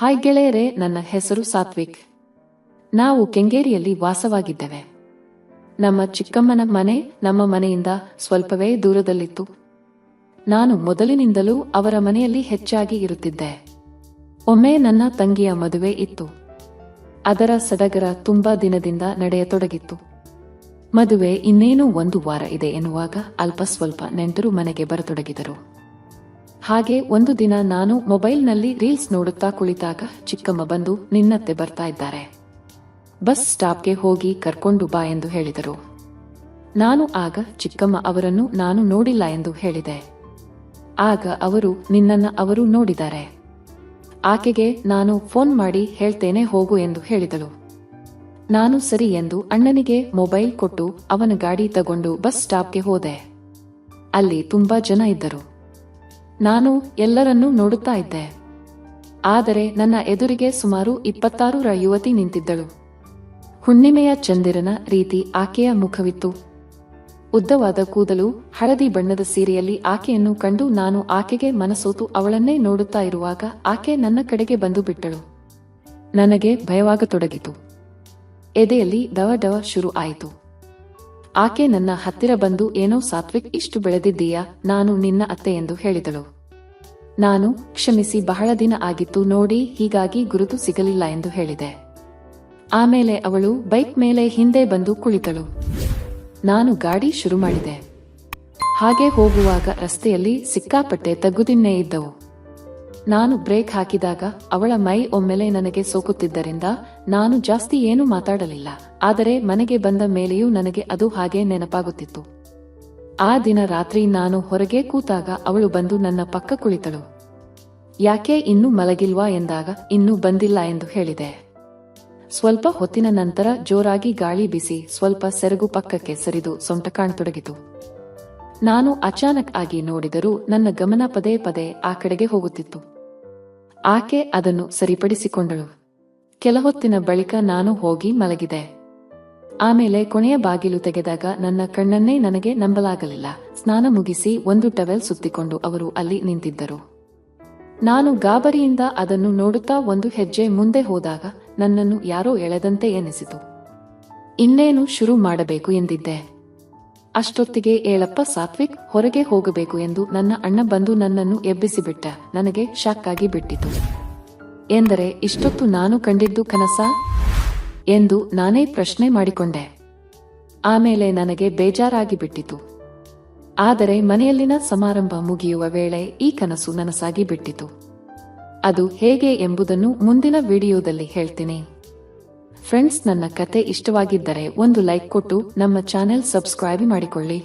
Hi ಗೆಳೆಯರೇ, ನನ್ನ ಹೆಸರು ಸಾತ್ವಿಕ್. ನಾವು ಕೆಂಗೇರಿಯಲ್ಲಿ ವಾಸವಾಗಿದ್ದೇವೆ. ನಮ್ಮ ಚಿಕ್ಕಮ್ಮನ ಮನೆ ನಮ್ಮ ಮನೆಯಿಂದ ಸ್ವಲ್ಪವೇ ದೂರದಲ್ಲಿತ್ತು. ನಾನು ಮೊದಲಿನಿಂದಲೂ ಅವರ ಮನೆಯಲ್ಲಿ ಹೆಚ್ಚಾಗಿ ಇರುತ್ತಿದ್ದೆ. ಒಮ್ಮೆ ನನ್ನ ತಂಗಿಯ ಮದುವೆ ಇತ್ತು. ಅದರ ಸಡಗರ ತುಂಬಾ ದಿನದಿಂದ ನಡೆಯತೊಡಗಿತ್ತು. ಮದುವೆ ಇನ್ನೇನು 1 ವಾರ ಇದೆ ಎನ್ನುವಾಗ ಅಲ್ಪ ಸ್ವಲ್ಪ ನೆಂಟರು ಮನೆಗೆ ಬರತೊಡಗಿದರು. ಹಾಗೆ ಒಂದು ದಿನ ನಾನು ಮೊಬೈಲ್ನಲ್ಲಿ ರೀಲ್ಸ್ ನೋಡುತ್ತಾ ಕುಳಿತಾಗ ಚಿಕ್ಕಮ್ಮ ಬಂದು, ನಿನ್ನತ್ತೆ ಬರ್ತಾ ಇದ್ದಾರೆ, ಬಸ್ ಸ್ಟಾಪ್ಗೆ ಹೋಗಿ ಕರ್ಕೊಂಡು ಬಾ ಎಂದು ಹೇಳಿದರು. ನಾನು ಆಗ ಚಿಕ್ಕಮ್ಮ ಅವರನ್ನು ನಾನು ನೋಡಿಲ್ಲ ಎಂದು ಹೇಳಿದೆ. ಆಗ ಅವರು, ನಿನ್ನನ್ನ ಅವರು ನೋಡಿದ್ದಾರೆ, ಆಕೆಗೆ ನಾನು ಫೋನ್ ಮಾಡಿ ಹೇಳ್ತೇನೆ ಹೋಗು ಎಂದು ಹೇಳಿದಳು. ನಾನು ಸರಿ ಎಂದು ಅಣ್ಣನಿಗೆ ಮೊಬೈಲ್ ಕೊಟ್ಟು ಅವನ ಗಾಡಿ ತಗೊಂಡು ಬಸ್ ಸ್ಟಾಪ್ಗೆ ಹೋದೆ. ಅಲ್ಲಿ ತುಂಬಾ ಜನ ಇದ್ದರು. ನಾನು ಎಲ್ಲರನ್ನೂ ನೋಡುತ್ತಾ ಇದ್ದೆ. ಆದರೆ ನನ್ನ ಎದುರಿಗೆ ಸುಮಾರು 26ರ ಯುವತಿ ನಿಂತಿದ್ದಳು. ಹುಣ್ಣಿಮೆಯ ಚಂದಿರನ ರೀತಿ ಆಕೆಯ ಮುಖವಿತ್ತು. ಉದ್ದವಾದ ಕೂದಲು, ಹಳದಿ ಬಣ್ಣದ ಸೀರೆಯಲ್ಲಿ ಆಕೆಯನ್ನು ಕಂಡು ನಾನು ಆಕೆಗೆ ಮನಸೋತು ಅವಳನ್ನೇ ನೋಡುತ್ತಾ ಇರುವಾಗ ಆಕೆ ನನ್ನ ಕಡೆಗೆ ಬಂದು ಬಿಟ್ಟಳು. ನನಗೆ ಭಯವಾಗತೊಡಗಿತು. ಎದೆಯಲ್ಲಿ ಡವ ಡವ ಶುರು ಆಯಿತು. ಆಕೆ ನನ್ನ ಹತ್ತಿರ ಬಂದು, ಏನೋ ಸಾತ್ವಿಕ್, ಇಷ್ಟು ಬೆಳೆದಿದ್ದೀಯಾ, ನಾನು ನಿನ್ನ ಅತ್ತೆ ಎಂದು ಹೇಳಿದಳು. ನಾನು, ಕ್ಷಮಿಸಿ, ಬಹಳ ದಿನ ಆಗಿತ್ತು ನೋಡಿ, ಹೀಗಾಗಿ ಗುರುತು ಸಿಗಲಿಲ್ಲ ಎಂದು ಹೇಳಿದೆ. ಆಮೇಲೆ ಅವಳು ಬೈಕ್ ಮೇಲೆ ಹಿಂದೆ ಬಂದು ಕುಳಿತಳು. ನಾನು ಗಾಡಿ ಶುರು ಮಾಡಿದೆ. ಹಾಗೆ ಹೋಗುವಾಗ ರಸ್ತೆಯಲ್ಲಿ ಸಿಕ್ಕಾಪಟ್ಟೆ ತಗ್ಗುದಿನ್ನೇ ಇದ್ದವು. ನಾನು ಬ್ರೇಕ್ ಹಾಕಿದಾಗ ಅವಳ ಮೈ ಒಮ್ಮೆಲೆ ನನಗೆ ಸೋಕುತ್ತಿದ್ದರಿಂದ ನಾನು ಜಾಸ್ತಿ ಏನೂ ಮಾತಾಡಲಿಲ್ಲ. ಆದರೆ ಮನೆಗೆ ಬಂದ ಮೇಲೆಯೂ ನನಗೆ ಅದು ಹಾಗೆ ನೆನಪಾಗುತ್ತಿತ್ತು. ಆ ದಿನ ರಾತ್ರಿ ನಾನು ಹೊರಗೆ ಕೂತಾಗ ಅವಳು ಬಂದು ನನ್ನ ಪಕ್ಕ ಕುಳಿತಳು. ಯಾಕೆ ಇನ್ನೂ ಮಲಗಿಲ್ವಾ ಎಂದಾಗ, ಇನ್ನೂ ಬಂದಿಲ್ಲ ಎಂದು ಹೇಳಿದೆ. ಸ್ವಲ್ಪ ಹೊತ್ತಿನ ನಂತರ ಜೋರಾಗಿ ಗಾಳಿ ಬೀಸಿ ಸ್ವಲ್ಪ ಸೆರಗು ಪಕ್ಕಕ್ಕೆ ಸರಿದು ಸೊಂಟ ಕಾಣತೊಡಗಿತು. ನಾನು ಅಚಾನಕ್ ಆಗಿ ನೋಡಿದರೂ ನನ್ನ ಗಮನ ಪದೇ ಪದೇ ಆ ಕಡೆಗೆ ಹೋಗುತ್ತಿತ್ತು. ಆಕೆ ಅದನ್ನು ಸರಿಪಡಿಸಿಕೊಂಡಳು. ಕೆಲ ಹೊತ್ತಿನ ಬಳಿಕ ನಾನು ಹೋಗಿ ಮಲಗಿದೆ. ಆಮೇಲೆ ಕೊನೆಯ ಬಾಗಿಲು ತೆಗೆದಾಗ ನನ್ನ ಕಣ್ಣನ್ನೇ ನನಗೆ ನಂಬಲಾಗಲಿಲ್ಲ. ಸ್ನಾನ ಮುಗಿಸಿ ಒಂದು ಟವೆಲ್ ಸುತ್ತಿಕೊಂಡು ಅವರು ಅಲ್ಲಿ ನಿಂತಿದ್ದರು. ನಾನು ಗಾಬರಿಯಿಂದ ಅದನ್ನು ನೋಡುತ್ತಾ ಒಂದು ಹೆಜ್ಜೆ ಮುಂದೆ ಹೋದಾಗ ನನ್ನನ್ನು ಯಾರೋ ಎಳೆದಂತೆ ಎನಿಸಿತು. ಇನ್ನೇನು ಶುರು ಮಾಡಬೇಕು ಎಂದಿದ್ದೆ. ಅಷ್ಟೊತ್ತಿಗೆ, ಏಳಪ್ಪ ಸಾತ್ವಿಕ್, ಹೊರಗೆ ಹೋಗಬೇಕು ಎಂದು ನನ್ನ ಅಣ್ಣ ಬಂದು ನನ್ನನ್ನು ಎಬ್ಬಿಸಿಬಿಟ್ಟ. ನನಗೆ ಶಾಕ್ ಆಗಿ ಬಿಟ್ಟಿತು. ಎಂದರೆ ಇಷ್ಟೊತ್ತು ನಾನು ಕಂಡಿದ್ದು ಕನಸಾ ಎಂದು ನಾನೇ ಪ್ರಶ್ನೆ ಮಾಡಿಕೊಂಡೆ. ಆಮೇಲೆ ನನಗೆ ಬೇಜಾರಾಗಿ ಬಿಟ್ಟಿತು. ಆದರೆ ಮನೆಯಲ್ಲಿನ ಸಮಾರಂಭ ಮುಗಿಯುವ ವೇಳೆ ಈ ಕನಸು ನನಸಾಗಿ ಬಿಟ್ಟಿತು. ಅದು ಹೇಗೆ ಎಂಬುದನ್ನು ಮುಂದಿನ ವಿಡಿಯೋದಲ್ಲಿ ಹೇಳ್ತೀನಿ. ಫ್ರೆಂಡ್ಸ್, ನನ್ನ ಕತೆ ಇಷ್ಟವಾಗಿದ್ದರೆ ಒಂದು ಲೈಕ್ ಕೊಟ್ಟು ನಮ್ಮ ಚಾನೆಲ್ ಸಬ್ಸ್ಕ್ರೈಬ್ ಮಾಡಿಕೊಳ್ಳಿ.